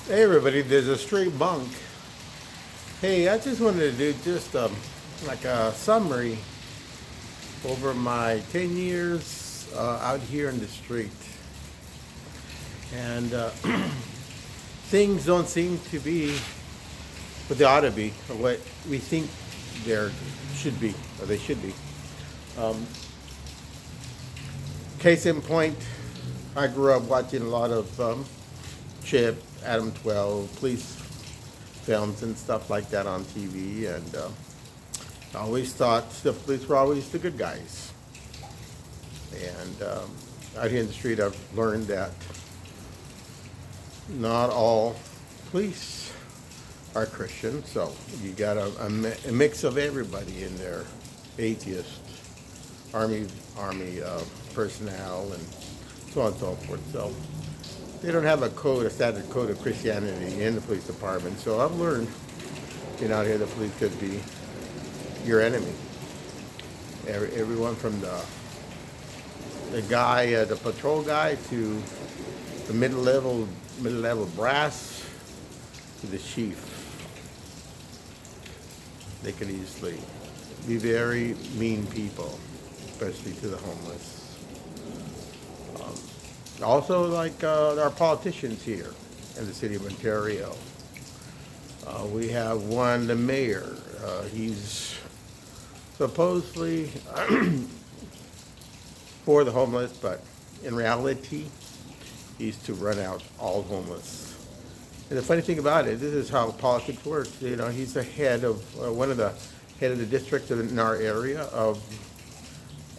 Hey everybody, there's a stray bunk. Hey, I just wanted to do just like a summary over my 10 years out here in the street. And things don't seem to be what they ought to be, or what we think there should be, or they should be. Um, Case in point, I grew up watching a lot of Chip, Adam 12, police films and stuff like that on TV, and I always thought the police were always the good guys. And out here in the street, I've learned that not all police are Christian, so you got a mix of everybody in there, atheists, army personnel, and so on and so forth. So they don't have a standard code of Christianity in the police department. So I've learned, out here, the police could be your enemy. Everyone from the guy, the patrol guy, to the middle level brass, to the chief. They can easily be very mean people, especially to the homeless. Also, like our politicians here in the city of Ontario. We have one, the mayor. He's supposedly for the homeless, but in reality, he's to run out all homeless. And the funny thing about it, this is how politics works. He's the head of one of the head of the district in our area of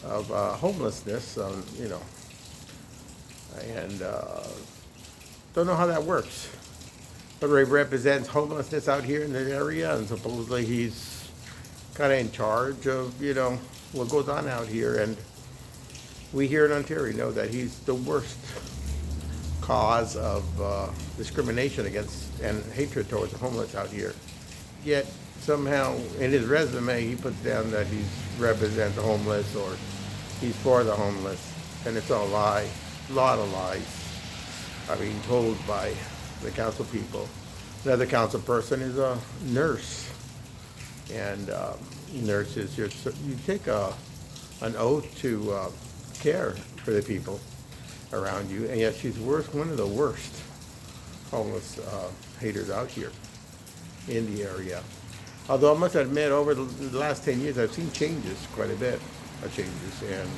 homelessness. And don't know how that works. But he represents homelessness out here in the area, and supposedly he's kind of in charge of what goes on out here. And we here in Ontario know that he's the worst cause of discrimination against and hatred towards the homeless out here. Yet somehow in his resume he puts down that he represents the homeless or he's for the homeless, and it's all a lie. A lot of lies are being told by the council people. Another council person is a nurse, and nurses, you take an oath to care for the people around you, and yet she's one of the worst homeless haters out here in the area. Although I must admit, over the last 10 years, I've seen changes, quite a bit of changes, and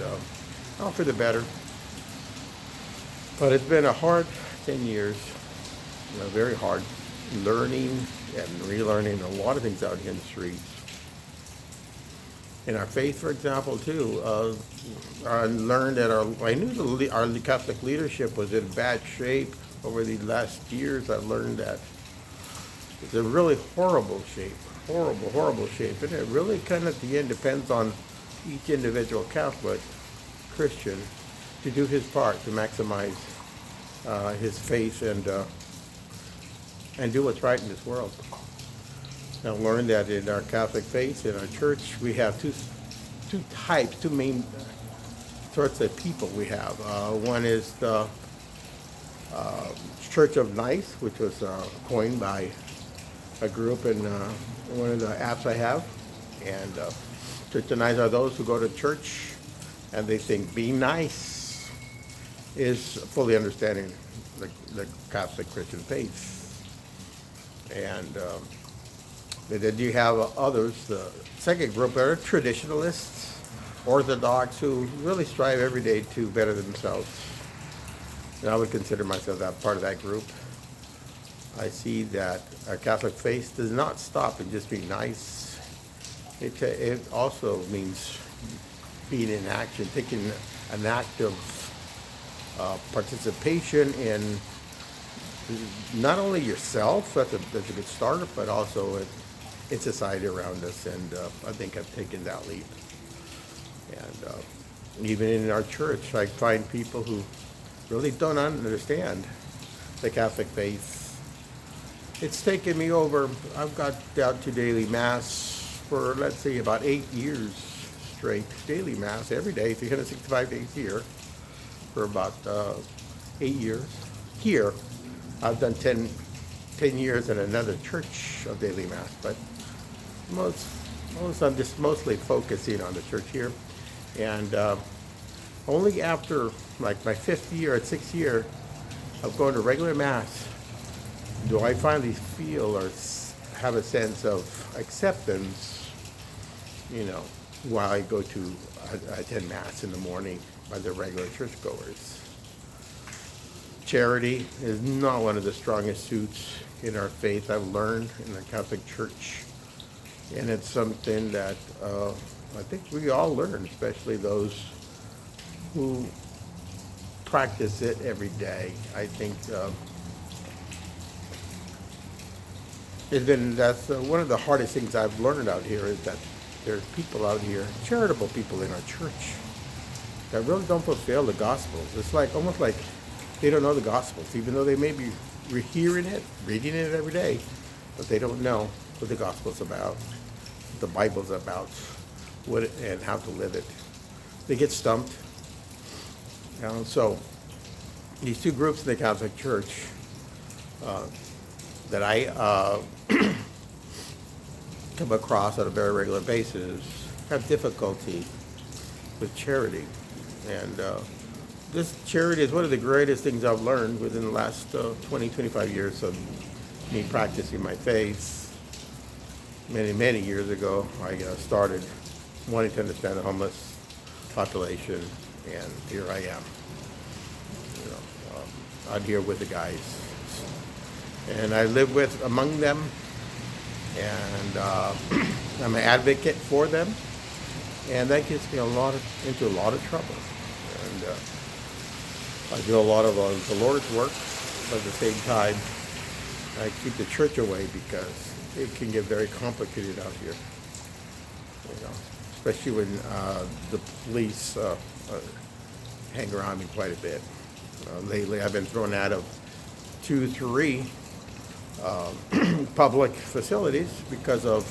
all for the better. But it's been a hard 10 years, very hard, learning and relearning a lot of things out here in the streets. In our faith, for example, too, I learned that I knew our Catholic leadership was in bad shape over the last years. I learned that it's a really horrible shape, horrible shape. And it really kind of at the end depends on each individual Catholic Christian to do his part to maximize his faith and do what's right in this world. Now, learned that in our Catholic faith, in our church, we have two main sorts of people we have. One is the Church of Nice, which was coined by a group in one of the apps I have. And Church of Nice are those who go to church and they think being nice is fully understanding the Catholic Christian faith. And then you have others, the second group are traditionalists, Orthodox, who really strive every day to better themselves. And I would consider myself that part of that group. I see that our Catholic faith does not stop in just being nice. It also means being in action, taking an active participation in not only yourself, that's a good start, but also in society around us. And I think I've taken that leap. And even in our church, I find people who really don't understand the Catholic faith. It's taken me over, I've got down to daily Mass for, let's say, about 8 years straight. Daily Mass every day, 365 days a year, for about 8 years. Here, I've done 10 10 years in another church of daily mass, but most, I'm just mostly focusing on the church here. And only after like my 5th year or 6th year of going to regular mass do I finally feel or have a sense of acceptance, while I go to attend mass in the morning by the regular churchgoers. Charity is not one of the strongest suits in our faith, I've learned in the Catholic Church. And it's something that I think we all learn, especially those who practice it every day. I think that's one of the hardest things I've learned out here is that there's people out here, charitable people in our church, that really don't fulfill the Gospels. It's almost like they don't know the Gospels, even though they may be hearing it, reading it every day, but they don't know what the Gospel's about, what the Bible's about, and how to live it. They get stumped. So these two groups in the Catholic Church that I come across on a very regular basis have difficulty with charity. And this charity is one of the greatest things I've learned within the last 20, 25 years of me practicing my faith. Many, many years ago, I started wanting to understand the homeless population, and here I am, out here with the guys. And I live among them, and I'm an advocate for them, and that gets me into a lot of trouble. And I do a lot of the Lord's work, but at the same time, I keep the church away because it can get very complicated out here. Especially when the police hang around me quite a bit. Lately, I've been thrown out of 2, 3 public facilities because of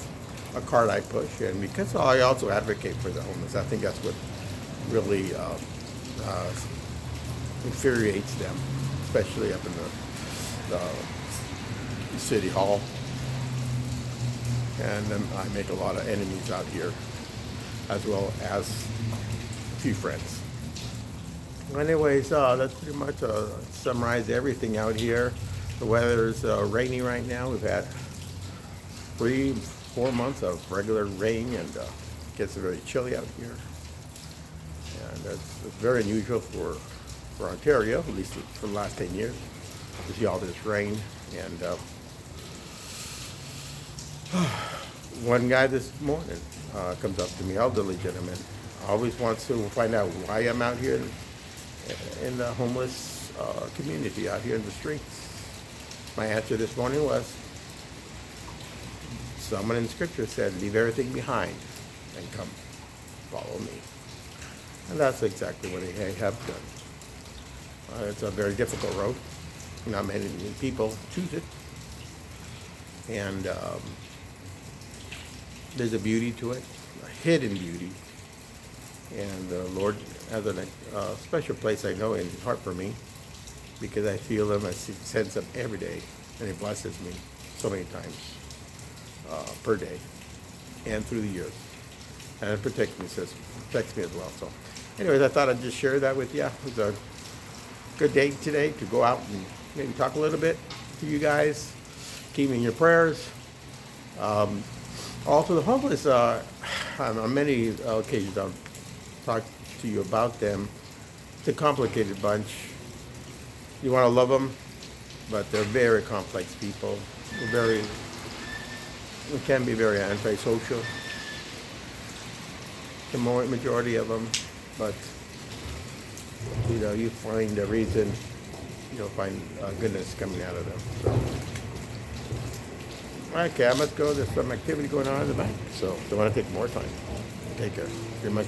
a card I push, and because I also advocate for the homeless. I think that's what really infuriates them, especially up in the city hall. And I make a lot of enemies out here, as well as a few friends. Anyways, that's pretty much summarize everything out here. The weather's rainy right now. We've had 3-4 months of regular rain, and it gets very chilly out here. And it's very unusual for Ontario, at least for the last 10 years, to see all this rain. And one guy this morning comes up to me, elderly gentleman, always wants to find out why I'm out here in the homeless community out here in the streets. My answer this morning was, someone in Scripture said, leave everything behind and come follow me. And that's exactly what I have done. It's a very difficult road. Not many people choose it. And there's a beauty to it, a hidden beauty. And the Lord has a special place, I know, in His heart for me, because I feel Him, I sense Him every day, and He blesses me so many times per day and through the years. And it protects me as well. So anyways, I thought I'd just share that with you. It was a good day today to go out and maybe talk a little bit to you guys. Keep me in your prayers. Also, the homeless, on many occasions I'll talk to you about them. It's a complicated bunch. You want to love them, but they're very complex people. We can be very antisocial, the majority of them, but you find a reason, you'll find goodness coming out of them. So, okay, I must go. There's some activity going on in the back, so don't want to take more time. Take care. Very much.